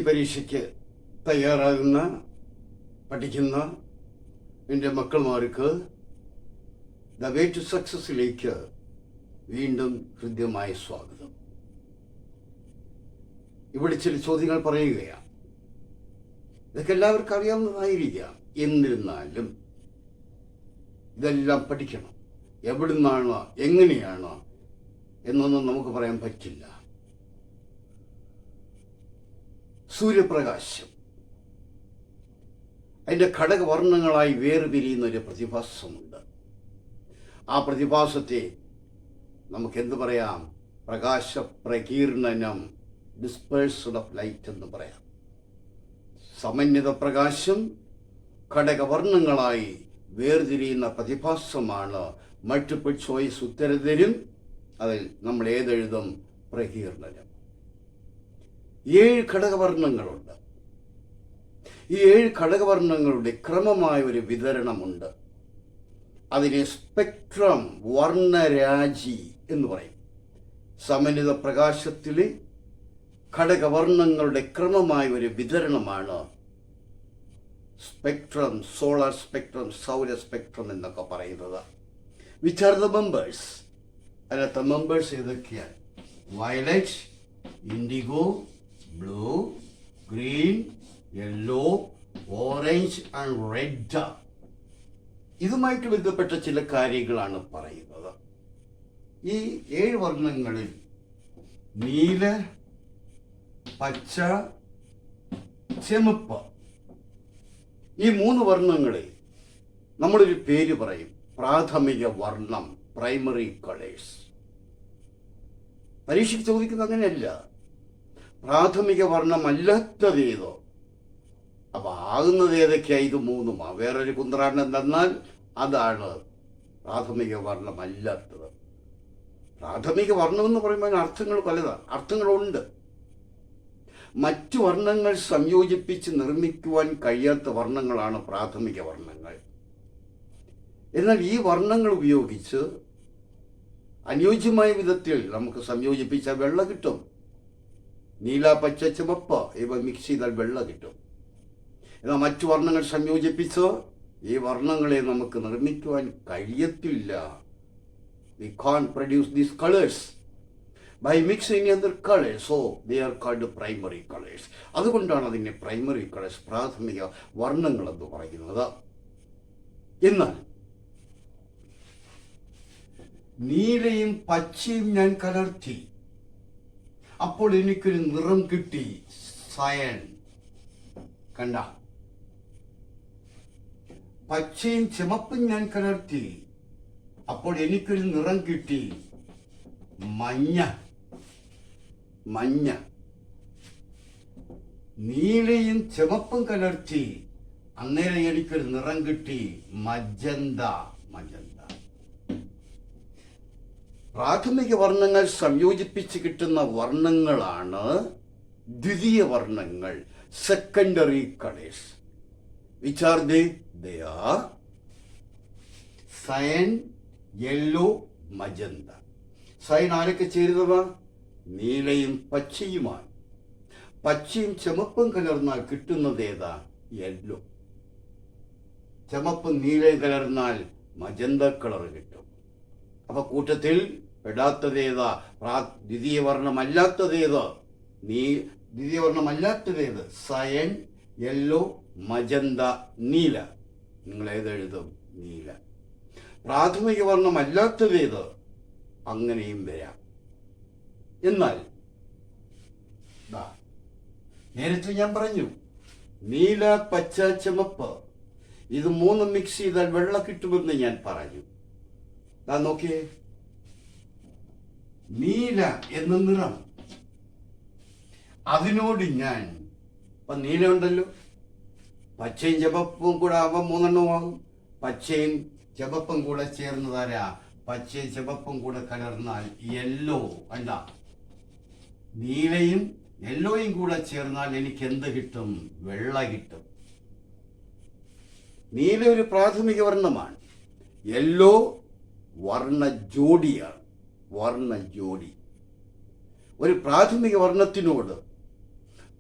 പരീക്ഷയ്ക്ക് തയ്യാറാകുന്ന പഠിക്കുന്ന എൻ്റെ മക്കൾമാർക്ക് ദ വേ ടു സക്സസ്സിലേക്ക് വീണ്ടും ഹൃദ്യമായ സ്വാഗതം. ഇവിടെ ചില ചോദ്യങ്ങൾ പറയുകയാണ്. ഇതൊക്കെ എല്ലാവർക്കും അറിയാവുന്നതായിരിക്കാം. എന്നിരുന്നാലും ഇതെല്ലാം പഠിക്കണം. എവിടുന്നാണോ എങ്ങനെയാണോ എന്നൊന്നും നമുക്ക് പറയാൻ പറ്റില്ല. സൂര്യപ്രകാശം അതിൻ്റെ ഘടകവർണ്ണങ്ങളായി വേർപിരിയുന്ന ഒരു പ്രതിഭാസമുണ്ട്. ആ പ്രതിഭാസത്തെ നമുക്കെന്ത് പറയാം? പ്രകാശ പ്രകീർണനം, ഡിസ്പേഴ്സൽ ഓഫ് ലൈറ്റ് എന്ന് പറയാം. സമന്വിത പ്രകാശം ഘടകവർണ്ണങ്ങളായി വേർതിരിയുന്ന പ്രതിഭാസമാണ്. മൾട്ടിപ്പിൾ ചോയ്സ് ഉത്തരം തരും. അതിൽ നമ്മൾ ഏതെഴുതും? പ്രകീർണനം. 7 ഘടകവർണ്ണങ്ങളുണ്ട്. ഈ 7 ഘടകവർണ്ണങ്ങളുടെ ക്രമമായ ഒരു വിതരണമുണ്ട്. അതിനെ സ്പെക്ട്രം, വർണ്ണരാജി എന്ന് പറയും. സമന്വിത പ്രകാശത്തിലെ ഘടകവർണ്ണങ്ങളുടെ ക്രമമായ ഒരു വിതരണമാണ് സ്പെക്ട്രം, സോളാർ സ്പെക്ട്രം, സൗര സ്പെക്ട്രം എന്നൊക്കെ പറയുന്നത്. Which are the members? അതിനകത്ത് മെമ്പേഴ്സ് ഏതൊക്കെയാണ്? Violet, IndiGo, blue, green, yellow, orange and red. ഇതുമായിട്ട് ബന്ധപ്പെട്ട ചില കാര്യങ്ങളാണ് പറയുന്നത്. ഈ 7 വർണ്ണങ്ങളിൽ നീല, പച്ച, ചെമപ്പ്, ഈ 3 വർണ്ണങ്ങളെ നമ്മളൊരു പേര് പറയും. പ്രാഥമിക വർണ്ണം, പ്രൈമറി കളേഴ്സ്. പരീക്ഷയ്ക്ക് ചോദിക്കുന്നത് അങ്ങനെയല്ല. പ്രാഥമിക വർണ്ണമല്ലാത്തതേതോ? അപ്പൊ ആകുന്നത് ഏതൊക്കെയാ? ഇത് 3. വേറൊരു കുന്ത്രാണ്ടം തന്നാൽ അതാണ് പ്രാഥമിക വർണ്ണമല്ലാത്തത്. പ്രാഥമിക വർണ്ണം എന്ന് പറയുമ്പോൾ അർത്ഥങ്ങൾ പലതാണ്. അർത്ഥങ്ങളുണ്ട്. മറ്റു വർണ്ണങ്ങൾ സംയോജിപ്പിച്ച് നിർമ്മിക്കുവാൻ കഴിയാത്ത വർണ്ണങ്ങളാണ് പ്രാഥമിക വർണ്ണങ്ങൾ. എന്നാൽ ഈ വർണ്ണങ്ങൾ ഉപയോഗിച്ച് അനുയോജ്യമായ വിധത്തിൽ നമുക്ക് സംയോജിപ്പിച്ചാൽ വെള്ള കിട്ടും. നീല, പച്ച, ചുമപ്പ് ഇവ മിക്സ് ചെയ്താൽ വെള്ള കിട്ടും. എന്നാൽ മറ്റു വർണ്ണങ്ങൾ സംയോജിപ്പിച്ച് ഈ വർണ്ണങ്ങളെ നമുക്ക് നിർമ്മിക്കുവാൻ കഴിയത്തില്ല. We can't produce these colors by mixing other colors, so they are called primary colors. അതുകൊണ്ടാണ് അതിനെ പ്രൈമറി കളേഴ്സ്, പ്രാഥമിക വർണ്ണങ്ങൾ എന്ന് പറയുന്നത്. എന്നാൽ നീലയും പച്ചയും ഞാൻ കലർത്തി, അപ്പോൾ എനിക്കൊരു നിറം കിട്ടി, സയൻ. കണ്ട? പച്ചയും ചുമപ്പും ഞാൻ കലർത്തി, അപ്പോൾ എനിക്കൊരു നിറം കിട്ടി, മഞ്ഞ. മഞ്ഞ. നീലയും ചുമപ്പും കലർത്തി, അന്നേരം എനിക്കൊരു നിറം കിട്ടി, മജന്ത. മജന്ത. പ്രാഥമിക വർണ്ണങ്ങൾ സംയോജിപ്പിച്ച് കിട്ടുന്ന വർണ്ണങ്ങളാണ് ദ്വിതീയ വർണ്ണങ്ങൾ, secondary colours. Which are they? They are cyan, yellow, magenta. Cyan ആരൊക്കെ ചേരുന്നതാണ്? നീലയും പച്ചയുമാണ്. പച്ചയും ചുമപ്പും കലർന്നാൽ കിട്ടുന്നത് ഏതാ? യെല്ലോ. ചുമപ്പും നീലയും കലർന്നാൽ മജന്ത കളർ കിട്ടും. അപ്പൊ കൂട്ടത്തിൽ പെടാത്തതേതാ? ദ്വിതീയ വർണ്ണമല്ലാത്തതേത്? ദ്വിതീയ വർണ്ണമല്ലാത്തതേത്? സയൻ, യെല്ലോ, മജന്ത, നീല. നിങ്ങൾ ഏതെഴുതും? നീല. പ്രാഥമിക വർണ്ണമല്ലാത്തതേത്? അങ്ങനെയും വരാം. എന്നാൽ നേരത്തെ ഞാൻ പറഞ്ഞു, നീല, പച്ച, ചുമപ്പ് ഇത് 3 മിക്സ് ചെയ്താൽ വെള്ള കിട്ടുമെന്ന് ഞാൻ പറഞ്ഞു. നോക്കിയേ, നീല എന്ന നിറം, അതിനോട് ഞാൻ ഇപ്പൊ നീല ഉണ്ടല്ലോ, പച്ചയും ചുവപ്പും കൂടെ ആവുമ്പോൾ 3 എണ്ണമാകും. പച്ചയും ചുവപ്പും കൂടെ ചേർന്നതാരാ? പച്ചയും ചുവപ്പും കൂടെ കലർന്നാൽ യെല്ലോ. അല്ല, നീലയും യെല്ലോയും കൂടെ ചേർന്നാൽ എനിക്ക് എന്ത് കിട്ടും? വെള്ള കിട്ടും. നീല ഒരു പ്രാഥമിക വർണ്ണമാണ്. യെല്ലോ വർണ്ണ ജോഡിയാണ്. വർണ്ണ ജോഡി. ഒരു പ്രാഥമിക വർണ്ണത്തിനോട്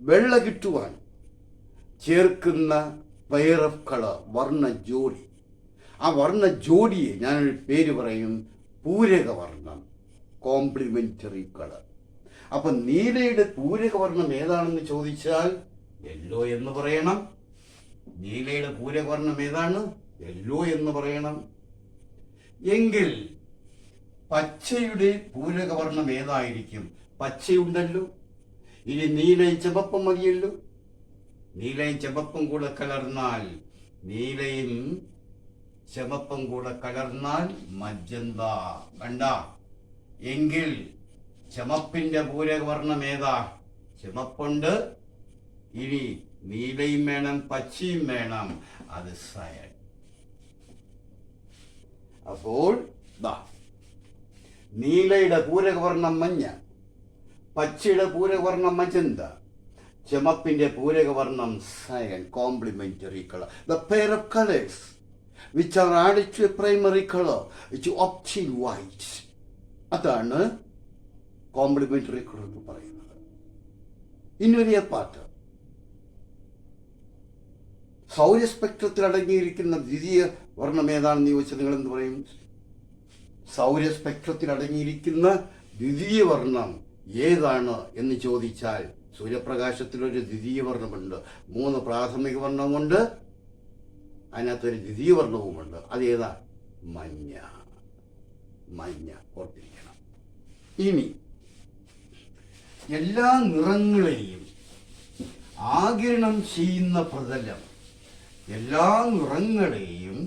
വെള്ള കിട്ടുവാൻ ചേർക്കുന്ന പെയർ ഓഫ് കളർ, വർണ്ണ ജോഡി. ആ വർണ്ണ ജോഡിയെ ഞാനൊരു പേര് പറയും, പൂരകവർണ്ണം, കോംപ്ലിമെന്ററി കളർ. അപ്പൊ നീലയുടെ പൂരകവർണ്ണം ഏതാണെന്ന് ചോദിച്ചാൽ യെല്ലോ എന്ന് പറയണം. നീലയുടെ പൂരകവർണ്ണം ഏതാണ്? യെല്ലോ എന്ന് പറയണം. എങ്കിൽ പച്ചയുടെ പൂരകവർണ്ണം ഏതായിരിക്കും? പച്ചയുണ്ടല്ലോ, ഇനി നീലയും ചുവപ്പും മതിയല്ലോ. നീലയും ചുവപ്പും കൂടെ കലർന്നാൽ, നീലയും ചുവപ്പും കൂടെ കലർന്നാൽ മജന്ത. കണ്ട? എങ്കിൽ ചുവപ്പിന്റെ പൂരകവർണ്ണം ഏതാ? ചുവപ്പുണ്ട്, ഇനി നീലയും വേണം, പച്ചയും വേണം, അത് സയൻ. അപ്പോൾ നീലയുടെ പൂരകവർണ്ണം മഞ്ഞ, പച്ചയുടെ പൂരകവർണ്ണം മജന്ത, ചുമപ്പിന്റെ പൂരകവർണ്ണം cyan, complementary colour. The pair of colours which are added to a primary color to obtain white. അതാണ് കോംപ്ലിമെന്ററി കളർ എന്ന് പറയുന്നത്. ഇന്നൊരു പാട്ട് സൗരസ്പെക്ട്രത്തിൽ അടങ്ങിയിരിക്കുന്ന ദ്വിതീയ വർണ്ണം ഏതാണെന്ന് ചോദിച്ചാൽ നിങ്ങൾ എന്ത് പറയും? സൗരസ്പെക്ട്രത്തിൽ അടങ്ങിയിരിക്കുന്ന ദ്വിതീയ വർണ്ണം ഏതാണ് എന്ന് ചോദിച്ചാൽ, സൂര്യപ്രകാശത്തിലൊരു ദ്വിതീയ വർണ്ണമുണ്ട്, 3 പ്രാഥമിക വർണ്ണമുണ്ട്, അതിനകത്തൊരു ദ്വിതീയ വർണ്ണവുമുണ്ട്. അതേതാ? മഞ്ഞ. മഞ്ഞ ഓർത്തിരിക്കണം. ഇനി എല്ലാ നിറങ്ങളെയും ആഗിരണം ചെയ്യുന്ന പ്രതലം, എല്ലാ നിറങ്ങളെയും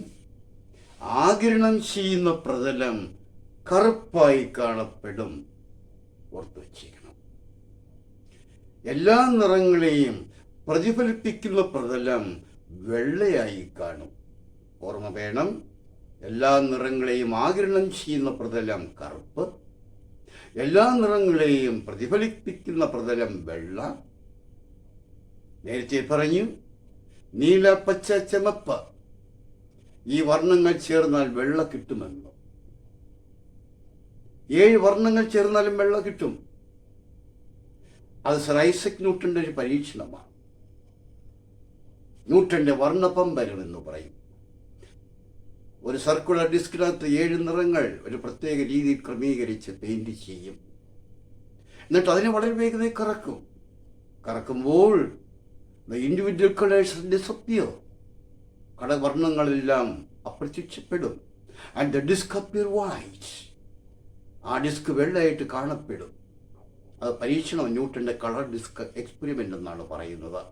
ആഗിരണം ചെയ്യുന്ന പ്രതലം കറുപ്പായി കാണപ്പെടും. ഓർത്തു വച്ചിരിക്കണം. എല്ലാ നിറങ്ങളെയും പ്രതിഫലിപ്പിക്കുന്ന പ്രതലം വെള്ളയായി കാണും. ഓർമ്മ വേണം, എല്ലാ നിറങ്ങളെയും ആഗിരണം ചെയ്യുന്ന പ്രതലം കറുപ്പ്, എല്ലാ നിറങ്ങളെയും പ്രതിഫലിപ്പിക്കുന്ന പ്രതലം വെള്ള. നേരത്തെ പറഞ്ഞു, നീല, പച്ച, ചുമപ്പ് ഈ വർണ്ണങ്ങൾ ചേർന്നാൽ വെള്ള കിട്ടുമെന്ന്. 7 വർണ്ണങ്ങൾ ചേർന്നാലും വെള്ള കിട്ടും. അത് സർ ഐസക് ന്യൂട്ടന്റെ ഒരു പരീക്ഷണമാണ്. ന്യൂട്ടന്റെ വർണ്ണപമ്പരം എന്ന് പറയും. ഒരു സർക്കുലർ ഡിസ്കിനകത്ത് 7 നിറങ്ങൾ ഒരു പ്രത്യേക രീതിയിൽ ക്രമീകരിച്ച് പെയിന്റ് ചെയ്യും. എന്നിട്ട് അതിനെ വളരെ വേഗതയിൽ കറക്കും. കറക്കുമ്പോൾ the individual colors disappear. വർണ്ണങ്ങളെല്ലാം അപ്രത്യക്ഷപ്പെടും. and the disk appear white. ആ ഡിസ്ക് വെള്ളയായിട്ട് കാണപ്പെടും. അത് പരീക്ഷണം, ന്യൂട്ടന്റെ കളർ ഡിസ്ക് എക്സ്പെരിമെന്റ് എന്നാണ് പറയുന്നത്.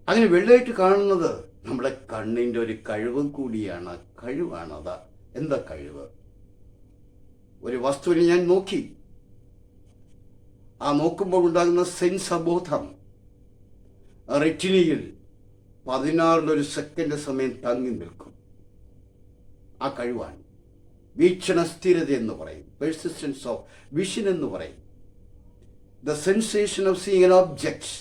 അങ്ങനെ വെള്ളയായിട്ട് കാണുന്നത് നമ്മുടെ കണ്ണിന്റെ ഒരു കഴിവും കൂടിയാണ്. കഴിവാണത്. എന്താ കഴിവ്? ഒരു വസ്തുവിനെ ഞാൻ നോക്കി, ആ നോക്കുമ്പോൾ ഉണ്ടാകുന്ന സെൻസ് അബോധം റെറ്റിനയിൽ 16 സെക്കൻഡ് സമയം തങ്ങി നിൽക്കും. ആ കഴിവാണ് വീക്ഷണ സ്ഥിരത എന്ന് പറയും. പെർസിസ്റ്റൻസ് ഓഫ് വിഷൻ എന്ന് പറയും. The sensation of seeing an object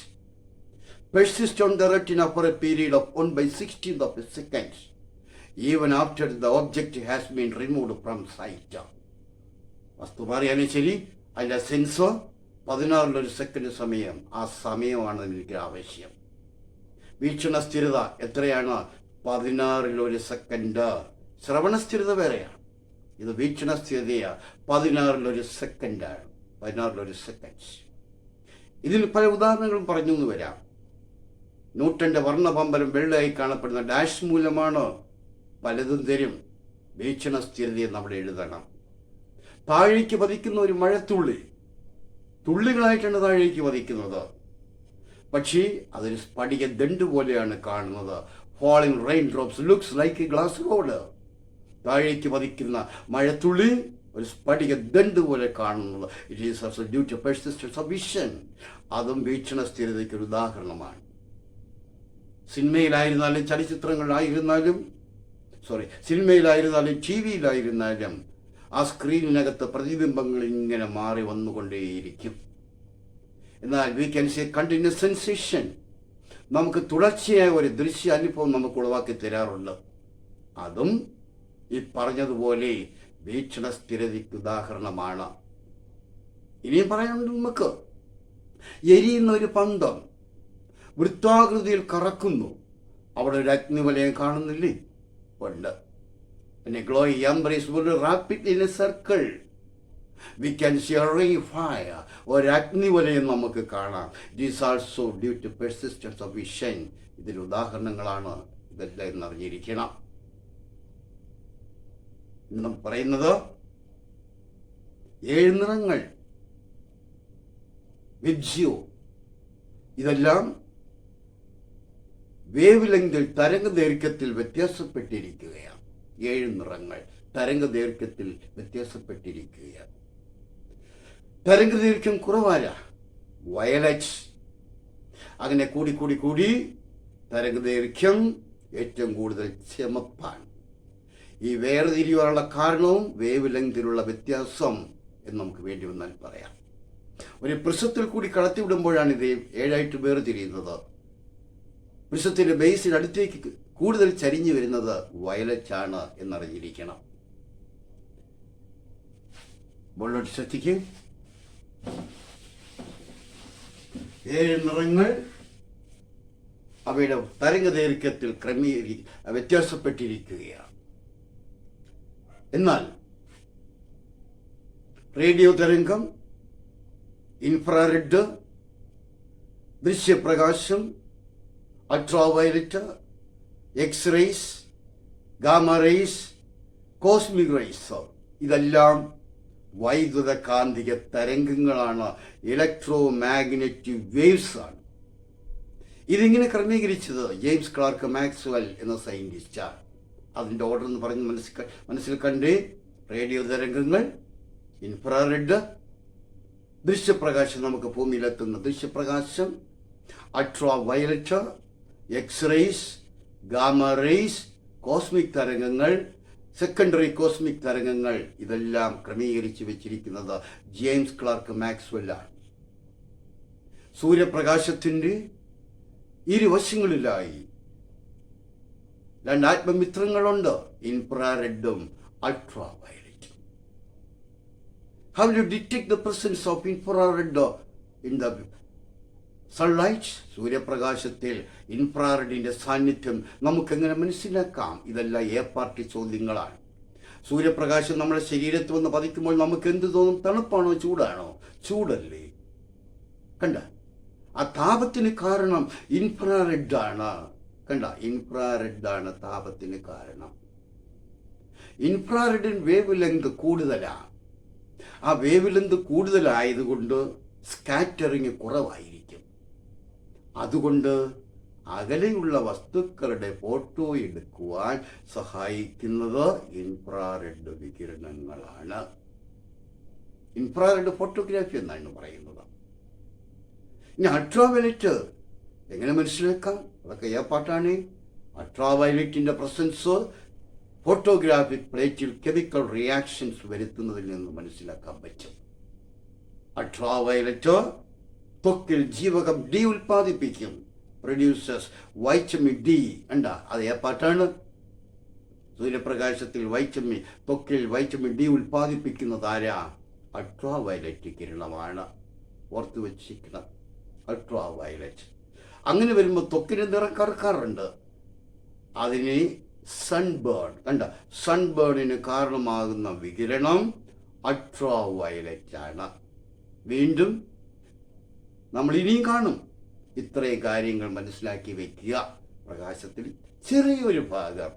persist on the retina for a period of 1/16 of a second, even after the object has been removed from sight. വസ്തു പറയാനും ശരി, അതിൻ്റെ സെൻസ് 16 സെക്കൻഡ് സമയം. ആ സമയമാണ് എനിക്ക് ആവശ്യം. വീക്ഷണ സ്ഥിരത എത്രയാണ്? 16 സെക്കൻഡ്. ശ്രവണ സ്ഥിരത വേറെയാണ്. ഇത് വീക്ഷണ സ്ഥിരതയാണ്. 16 സെക്കൻഡാണ്. 16 സെക്കൻഡ്. ഇതിന് പല ഉദാഹരണങ്ങളും പറഞ്ഞു എന്ന് വരാം. ന്യൂട്ടന്റെ വർണ്ണപമ്പരം വെള്ളയായി കാണപ്പെടുന്ന ഡാഷ് മൂലമാണ്. പലതും തരും. വീക്ഷണ സ്ഥിരതയെ നമ്മൾ എഴുതണം. താഴേക്ക് പതിക്കുന്ന ഒരു മഴത്തുള്ളി, തുള്ളികളായിട്ടാണ് താഴേക്ക് പതിക്കുന്നത്. പക്ഷേ അതൊരു സ്ഫടിക ദണ്ട് പോലെയാണ് കാണുന്നത്. Falling rain drops looks like a glass rod. താഴേക്ക് പതിക്കുന്ന മഴത്തുള്ളി ഒരു സ്ഫടിക ദണ്ട് പോലെ കാണുന്നത്. It is also due to persistence of vision. അതും വീക്ഷണ സ്ഥിരതയ്ക്ക് ഒരു ഉദാഹരണമാണ്. സിനിമയിലായിരുന്നാലും ചലച്ചിത്രങ്ങളിലായിരുന്നാലും സിനിമയിലായിരുന്നാലും ടി വിയിലായിരുന്നാലും ആ സ്ക്രീനിനകത്ത് പ്രതിബിംബങ്ങൾ ഇങ്ങനെ മാറി വന്നുകൊണ്ടേയിരിക്കും. എന്നാൽ we can say continuous sensation. നമുക്ക് തുടർച്ചയായ ഒരു ദൃശ്യ അനുഭവം നമുക്ക് ഉളവാക്കി തരാറുണ്ട്. അതും ഈ പറഞ്ഞതുപോലെ വീക്ഷണ സ്ഥിരതയ്ക്ക് ഉദാഹരണമാണ്. ഇനിയും പറയാനുണ്ട് നമുക്ക്. എരിയുന്ന ഒരു പന്തം വൃത്താകൃതിയിൽ കറക്കുന്നു. അവിടെ ഒരു അഗ്നിവലയം കാണുന്നില്ലേ? ഉണ്ട്. പിന്നെ glowing embrace will rapid in a circle. We can see a ring of fire. ഒരു അഗ്നിവലയം നമുക്ക് കാണാം. It is also due to persistence of vision. ഇതിൽ ഉദാഹരണങ്ങളാണ് ഇതെല്ലാം എന്നറിഞ്ഞിരിക്കണം. ഇന്ന് പറയുന്നത് 7 നിറങ്ങൾ, വിബ്ജിയോ, ഇതെല്ലാം വേവ് ലെങ്തിൽ തരംഗദൈർഘ്യത്തിൽ വ്യത്യാസപ്പെട്ടിരിക്കുകയാണ്. 7 നിറങ്ങൾ തരംഗദൈർഘ്യത്തിൽ വ്യത്യാസപ്പെട്ടിരിക്കുകയാണ്. തരംഗദൈർഘ്യം കുറവായ വയലറ്റ്, അങ്ങനെ കൂടി കൂടി കൂടി തരംഗദൈർഘ്യം ഏറ്റവും കൂടുതൽ ചുമപ്പാണ്. ഈ വേർതിരിവാനുള്ള കാരണവും വേവ് ലെങ്തിലുള്ള വ്യത്യാസം എന്ന് നമുക്ക് വേണ്ടി വന്നാൽ പറയാം. ഒരു പ്രിസത്തിൽ കൂടി കടത്തിവിടുമ്പോഴാണ് ഇത് 7ആയിട്ട് വേർതിരിയുന്നത്. പ്രിസത്തിന്റെ ബേസിന് അടുത്തേക്ക് കൂടുതൽ ചരിഞ്ഞു വരുന്നത് വയലറ്റ് ആണ് എന്നറിഞ്ഞിരിക്കണം. ബോളോട്ട് ശ്രദ്ധിക്കും. 7 നിറങ്ങൾ അവയുടെ തരംഗദൈർഘ്യത്തിൽ വ്യത്യാസപ്പെട്ടിരിക്കുകയാണ്. എന്നാൽ റേഡിയോ തരംഗം, ഇൻഫ്രാറെഡ്, ദൃശ്യപ്രകാശം, ultraviolet, x-rays, gamma rays, cosmic rays, ഇതെല്ലാം വൈദ്യുത കാന്തിക തരംഗങ്ങളാണ്. ഇലക്ട്രോ മാഗ്നറ്റിക് വേവ്സ് ആണ്. ഇതിങ്ങനെ ക്രമീകരിച്ചത് ജെയിംസ് ക്ലാർക്ക് മാക്സ്വെൽ എന്ന സയന്റിസ്റ്റാണ്. അതിൻ്റെ ഓർഡർ എന്ന് പറഞ്ഞ് മനസ്സിൽ കണ്ട് റേഡിയോ തരംഗങ്ങൾ, ഇൻഫ്രാറെഡ്, ദൃശ്യപ്രകാശം, നമുക്ക് ഭൂമിയിലെത്തുന്ന ദൃശ്യപ്രകാശം, ultraviolet, x-rays, gamma rays, cosmic തരംഗങ്ങൾ, സെക്കൻഡറി കോസ്മിക് തരംഗങ്ങൾ, ഇതെല്ലാം ക്രമീകരിച്ച് വെച്ചിരിക്കുന്നത് ജെയിംസ് ക്ലാർക്ക് മാക്സ്വെല്ലാണ്. സൂര്യപ്രകാശത്തിൻ്റെ ഇരുവശങ്ങളിലായി 2 ആത്മമിത്രങ്ങളുണ്ട്, ഇൻഫ്രാറെഡും അൾട്രാ വയലറ്റും. How do you detect the presence of infrared in the sunlight? സൂര്യപ്രകാശത്തിൽ ഇൻഫ്രാറെഡിന്റെ സാന്നിധ്യം നമുക്കെങ്ങനെ മനസ്സിലാക്കാം? ഇതെല്ലാം പാർട്ടി ചോദ്യങ്ങളാണ്. സൂര്യപ്രകാശം നമ്മുടെ ശരീരത്തിൽ വന്ന് പതിക്കുമ്പോൾ നമുക്ക് എന്ത് തോന്നും? തണുപ്പാണോ ചൂടാണോ? ചൂടല്ലേ? കണ്ട, ആ താപത്തിന് കാരണം ഇൻഫ്രാറെഡ് ആണ്. കണ്ട, ഇൻഫ്രാറെഡ് ആണ് താപത്തിന് കാരണം. ഇൻഫ്രാറെഡിൻ വേവ് ലെങ്ത് കൂടുതലാണ്. ആ വേവ് ലെങ്ത് കൂടുതലായതുകൊണ്ട് സ്കാറ്ററിങ് കുറവായിരിക്കും. അതുകൊണ്ട് അകലെയുള്ള വസ്തുക്കളുടെ ഫോട്ടോ എടുക്കുവാൻ സഹായിക്കുന്നത് ഇൻഫ്രാറെഡ് വികിരണങ്ങളാണ്. ഇൻഫ്രാറെഡ് ഫോട്ടോഗ്രാഫി എന്നാണ് പറയുന്നത്. ഇനി അൾട്രാവയലറ്റ് എങ്ങനെ മനസ്സിലാക്കാം? അതൊക്കെ ഏർപ്പാട്ടാണ്. അൾട്രാവയലറ്റിന്റെ പ്രസൻസ് ഫോട്ടോഗ്രാഫിക് പ്ലേറ്റിൽ കെമിക്കൽ റിയാക്ഷൻസ് വരുത്തുന്നതിൽ നിന്ന് മനസ്സിലാക്കാൻ പറ്റും. അൾട്രാവയലറ്റ് ത്വക്കിൽ ജീവകം ഡി ഉൽപ്പാദിപ്പിക്കും, പ്രൊഡ്യൂസേഴ്സ് വൈറ്റമിൻ ഡി. ഉണ്ട്, അത് ഏർപ്പാട്ടാണ്. സൂര്യപ്രകാശത്തിൽ ത്വക്കിൽ വൈറ്റമിൻ ഡി ഉൽപ്പാദിപ്പിക്കുന്നത് ആരാ? അൾട്രാവയലറ്റ് കിരണമാണ്. ഓർത്തു വച്ചിരിക്കണം, അൾട്രാവയലറ്റ്. അങ്ങനെ വരുമ്പോൾ ത്വക്കിന് നിറം കറുക്കാറുണ്ട്. അതിന് സൺബേൺ, കണ്ട, സൺബേണിന് കാരണമാകുന്ന വികിരണം അൾട്രാവയലറ്റ് ആണ്. വീണ്ടും നമ്മൾ ഇനിയും കാണും. ഇത്രയും കാര്യങ്ങൾ മനസ്സിലാക്കി വയ്ക്കുക. പ്രകാശത്തിൽ ചെറിയൊരു ഭാഗം,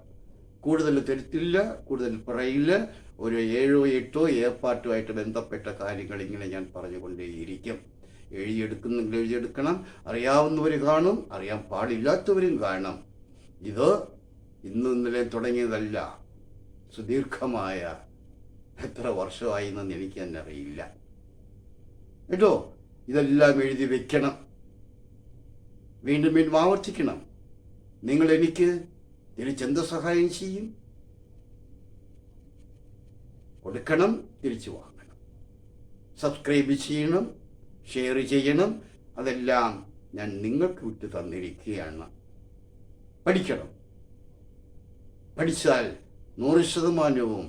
കൂടുതൽ തരത്തില്ല, കൂടുതൽ പറയില്ല. ഒരു 7 8 ഏർപ്പാട്ടുമായിട്ട് ബന്ധപ്പെട്ട കാര്യങ്ങൾ ഇങ്ങനെ ഞാൻ പറഞ്ഞുകൊണ്ടേയിരിക്കും. എഴുതിയെടുക്കുന്നെങ്കിൽ എഴുതിയെടുക്കണം. അറിയാവുന്നവർ കാണും, അറിയാൻ പാടില്ലാത്തവരും കാണും. ഇത് ഇന്നും ഇന്നലെ തുടങ്ങിയതല്ല, സുദീർഘമായ എത്ര വർഷമായി എന്ന് എനിക്ക് തന്നെ അറിയില്ല കേട്ടോ. ഇതെല്ലാം എഴുതി വെക്കണം, വീണ്ടും വീണ്ടും ആവർത്തിക്കണം. നിങ്ങൾ എനിക്ക് തിരിച്ചെന്ത് സഹായം ചെയ്യും? കൊടുക്കണം, തിരിച്ചു വാങ്ങണം, സബ്സ്ക്രൈബ് ചെയ്യണം, ഷെയർ ചെയ്യണം. അതെല്ലാം ഞാൻ നിങ്ങൾക്ക് വിട്ടു തന്നിരിക്കുകയാണ്. പഠിക്കണം. പഠിച്ചാൽ 100%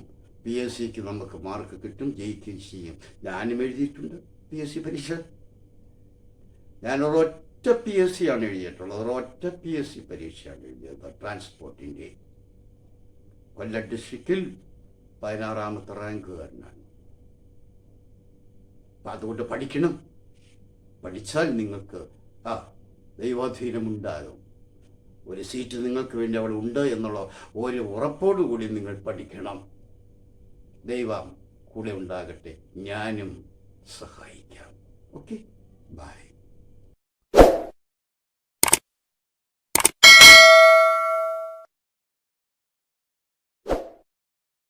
PSC നമുക്ക് മാർക്ക് കിട്ടും, ജയിക്കുകയും ചെയ്യും. ഞാനും എഴുതിയിട്ടുണ്ട് PSC പരീക്ഷ. ഞാൻ ഒരൊറ്റ PSC ആണ് എഴുതിയിട്ടുള്ളത്, ഒരൊറ്റ PSC പരീക്ഷയാണ് എഴുതിയത്, ട്രാൻസ്പോർട്ടിൻ്റെ. കൊല്ലം ഡിസ്ട്രിക്റ്റിൽ 16ാമത്തെ റാങ്കുകാരനാണ്. അപ്പം അതുകൊണ്ട് പഠിക്കണം. പഠിച്ചാൽ നിങ്ങൾക്ക് ദൈവാധീനമുണ്ടാകും. ഒരു സീറ്റ് നിങ്ങൾക്ക് വേണ്ടി അവിടെ ഉണ്ട് എന്നുള്ള ഒരു ഉറപ്പോടുകൂടി നിങ്ങൾ പഠിക്കണം. ദൈവം കൂടെ ഉണ്ടാകട്ടെ, ഞാനും സഹായിക്കാം. Okay, by.